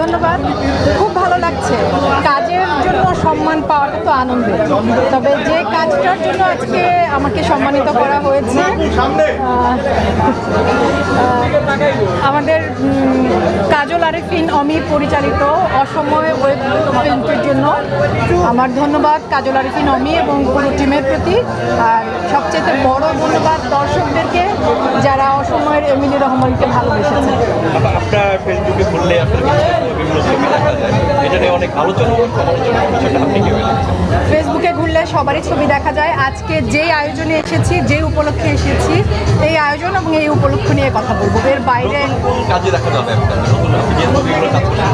ধন্যবাদ। খুব ভালো লাগছে। কাজের জন্য সম্মান পাওয়াটা তো আনন্দের, তবে যে কাজটার জন্য আজকে আমাকে সম্মানিত করা হয়েছে আমাদের কাজল আরেফিন অমি পরিচালিত অসময় ওয়েব ফিল্মটির জন্য আমার ধন্যবাদ কাজল আরেফিন অমি এবং পুরো টিমের প্রতি। আর সবচেয়ে বড় ধন্যবাদ দর্শকদেরকে যারা অসময়ের এমিলি রহমানকে ভালোবেসেছে। আপনার ফেসবুকে ঘুরলে আসলে বিভিন্ন ছবি দেখা যায়, এটা নিয়ে অনেক আলোচনা সমালোচনা, বিষয়টা আপনি কি বলেন? ফেসবুকে ঘুরলে সবারই ছবি দেখা যায়। আজকে যেই আয়োজনে এসেছি, যে উপলক্ষে এসেছি, এই আয়োজন এবং এই উপলক্ষ নিয়ে কথা বলবো। এর বাইরে কোন কাজে দেখা যাবে নতুন, আপনি যে ছবিগুলো কাজ করছেন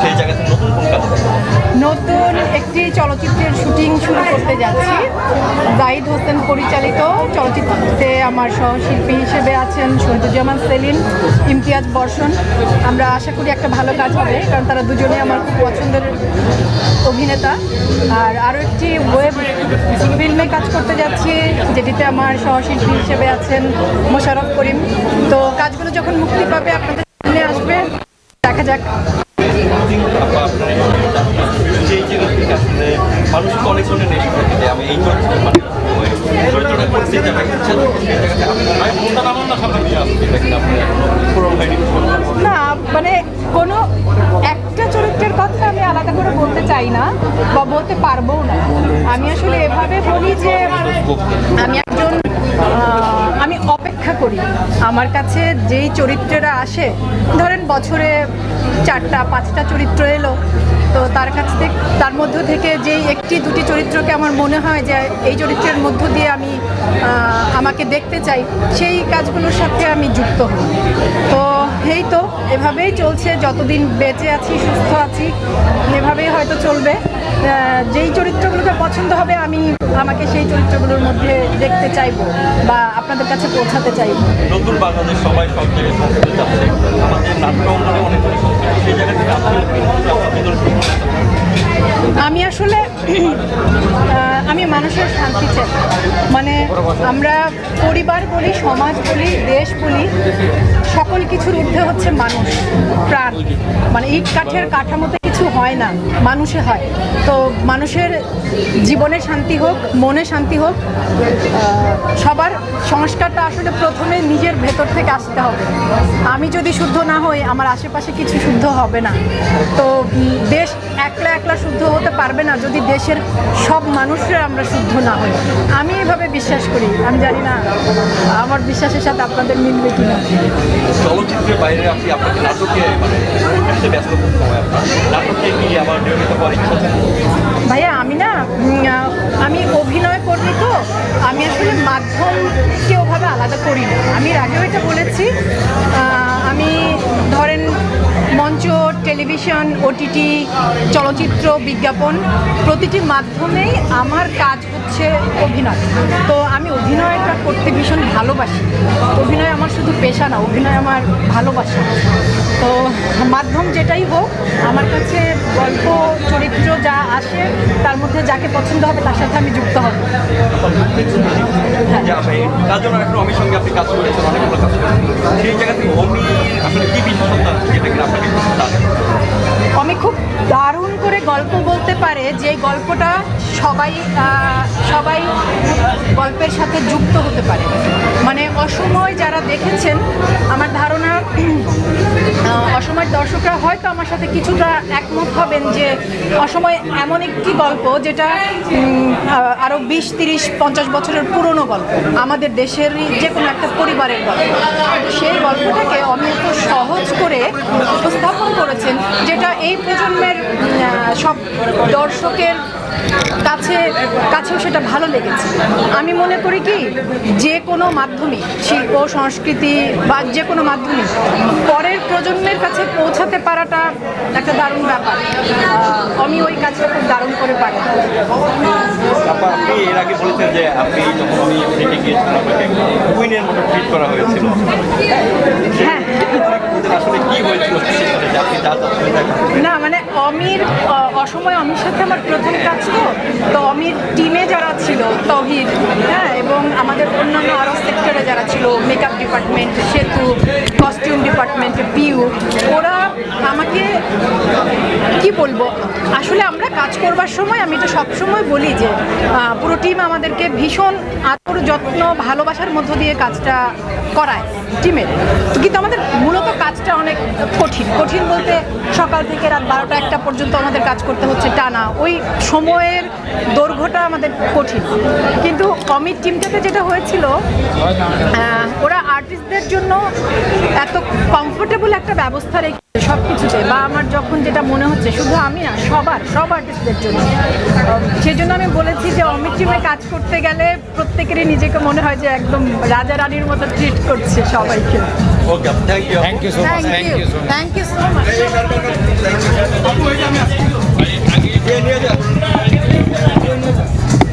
সেই জায়গা থেকে নতুন কোন কাজে দেখা যাবে? নতুন একটি চলচ্চিত্রের শুটিং শুরু করতে যাচ্ছি। জাহিদ হোসেন পরিচালিত চলচ্চিত্রতে আমার সহশিল্পী হিসেবে আছেন শহীদুজ্জামান সেলিম, ইমতিয়াজ বর্ষণ। আমরা আশা করি একটা ভালো কাজ হবে, কারণ তারা দুজনেই আমার খুব পছন্দের অভিনেতা। আর আরও একটি ওয়েব ফিল্মে কাজ করতে যাচ্ছি, যেটিতে আমার সহশিল্পী হিসেবে আছেন মোশাররফ করিম। তো কাজগুলো যখন মুক্তি পাবে আপনাদের সামনে আসবে, দেখা যাক। মানুষ তো অনেক ধরনের নেশা থাকে যে আমি এই চরিত্রটা করতে না, মানে কোনো একটা চরিত্রের কথা আমি আলাদা করে বলতে চাই না বা বলতে পারবো না। আমি আসলে এভাবে বলি যে আমি অপেক্ষা করি। আমার কাছে যেই চরিত্রেরা আসে, ধরেন বছরে 4-5টা চরিত্র এলো, তো তার মধ্য থেকে যেই 1-2টি চরিত্রকে আমার মনে হয় যে এই চরিত্রের মধ্য দিয়ে আমি আমাকে দেখতে চাই, সেই কাজগুলোর সাথে আমি যুক্ত হই। তো এই তো এভাবেই চলছে, যতদিন বেঁচে আছি, সুস্থ আছি, এভাবেই হয়তো চলবে। যেই চরিত্রগুলোকে পছন্দ হবে আমাকে সেই চরিত্রগুলোর মধ্যে দেখতে চাইবো বা আপনাদের কাছে পৌঁছাতে চাইবো। নতুন বাংলাদেশ সবাই সব জায়গায় সংস্কৃতি যাচ্ছে, আমাদের নাট্য অঙ্গনে অনেক সংস্কৃতি, সেই জায়গা থেকে আমি আসলে আমি মানুষের শান্তি চাই। মানে আমরা পরিবার বলি, সমাজ বলি, দেশ বলি, সকল কিছুর ঊর্ধ্বে হচ্ছে মানুষ, প্রাণ। মানে ইট কাঠের কাঠামোতে কিছু হয় না, মানুষে হয়। তো মানুষের জীবনে শান্তি হোক, মনে শান্তি হোক, সবার সংস্কারটা আসলে প্রথমে নিজের ভেতর থেকে আসতে হবে। আমি যদি শুদ্ধ না হই, আমার আশেপাশে কিছু শুদ্ধ হবে না। তো দেশ একলা একলা শুদ্ধ হতে পারবে না যদি দেশের সব মানুষরা আমরা শুদ্ধ না হই। আমি এভাবে বিশ্বাস করি। আমি জানি না আমার বিশ্বাসের সাথে আপনাদের মিলবে কিনা। চলচ্চিত্রের বাইরে আপনি আপনাকে নাটকে ব্যস্ত করতে হয়, নাটকে কি আমার নিয়মিত হওয়ার ইচ্ছা আছে? ভাইয়া আমি অভিনয় করি, তো আমি আসলে মাধ্যমকে ওভাবে আলাদা করি না। আমি আগেও এটা বলেছি, আমি ধরেন মঞ্চ, টেলিভিশন, ওটিটি, চলচ্চিত্র, বিজ্ঞাপন, প্রতিটি মাধ্যমেই আমার কাজ হচ্ছে অভিনয়। তো আমি অভিনয়টা করতে ভীষণ ভালোবাসি। অভিনয় আমার শুধু পেশা না, অভিনয় আমার ভালোবাসা। তো মাধ্যম যেটাই হোক, আমার কাছে গল্প, চরিত্র যা আসে, তার মধ্যে যাকে পছন্দ হবে তার সাথে আমি যুক্ত হব। কাজল আরেফিন অমির সঙ্গে আপনি কাজ করেছেন, অনেকগুলো কাজ করেছেন, সেই জায়গা থেকে অমি আসলে কি বিশেষতা যেটা কিনা আপনাকে আমি খুব দারুণ করে গল্প বলতে পারে, যে গল্পটা সবাই গল্পের সাথে যুক্ত হতে পারে। মানে অসময় যারা দেখেছেন, আমার ধারণা অসময়ের দর্শকরা হয়তো আমার সাথে কিছুটা একমত হবেন যে অসময় এমন একটি গল্প যেটা আরও 20-30-50 বছরের পুরনো গল্প, আমাদের দেশেরই যে কোনো একটা পরিবারের গল্প। সেই গল্পটাকে অনেক সহজ করে উপস্থাপন করেছেন, যেটা এই প্রজন্মের সব দর্শকের কাছেও সেটা ভালো লেগেছে। আমি মনে করি কি, যে কোনো মাধ্যমে, শিল্প, সংস্কৃতি বা যে কোনো মাধ্যমে পরের প্রজন্মের কাছে পৌঁছাতে পারাটা একটা দারুণ ব্যাপার। আমি ওই কাজটা খুব দারুণ করে পারি। আপনি এর আগে বলেছেন যে আপনি যখন আমি থেকে গিয়েছিলাম আপনাকে কুইনের মতো ট্রিট করা হয়েছিল। হ্যাঁ, আসলে কি হয়েছিল আপনি যা না, মানে অসময় অমির সাথে আমার প্রথম কাজ, তো অমির টিমে যারা ছিল, তহিদ, হ্যাঁ, এবং আমাদের অন্যান্য আরও সেক্টরে যারা ছিল, মেকআপ ডিপার্টমেন্ট, সেতু, কস্টিউম ডিপার্টমেন্ট, পিউ, ওরা আমাকে বলবো, আসলে আমরা কাজ করবার সময় আমি তো সবসময় বলি যে পুরো টিম আমাদেরকে ভীষণ আদর যত্ন ভালোবাসার মধ্য দিয়ে কাজটা করায় টিমের, কিন্তু আমাদের মূলত কাজটা অনেক কঠিন বলতে সকাল থেকে রাত 12টা-1টা পর্যন্ত আমাদের কাজ করতে হচ্ছে টানা, ওই সময়ের দৈর্ঘ্যটা আমাদের কঠিন। কিন্তু কমিট টিমটাতে যেটা হয়েছিল, ওরা আর্টিস্টদের জন্য এত কমফোর্টেবল একটা ব্যবস্থা রেখে সব কিছুতে, বা আমার যখন যেটা মনে হচ্ছে শুধু আমি না, সব আর্টিস্টদের জন্য, সেই জন্য আমি বলেছি যে অমিত টিমে কাজ করতে গেলে প্রত্যেকেরই নিজেকে মনে হয় যে একদম রাজা রানীর মতো ট্রিট করছে সবাইকে। Okay, thank you. Thank you so much. নিয়ে যান।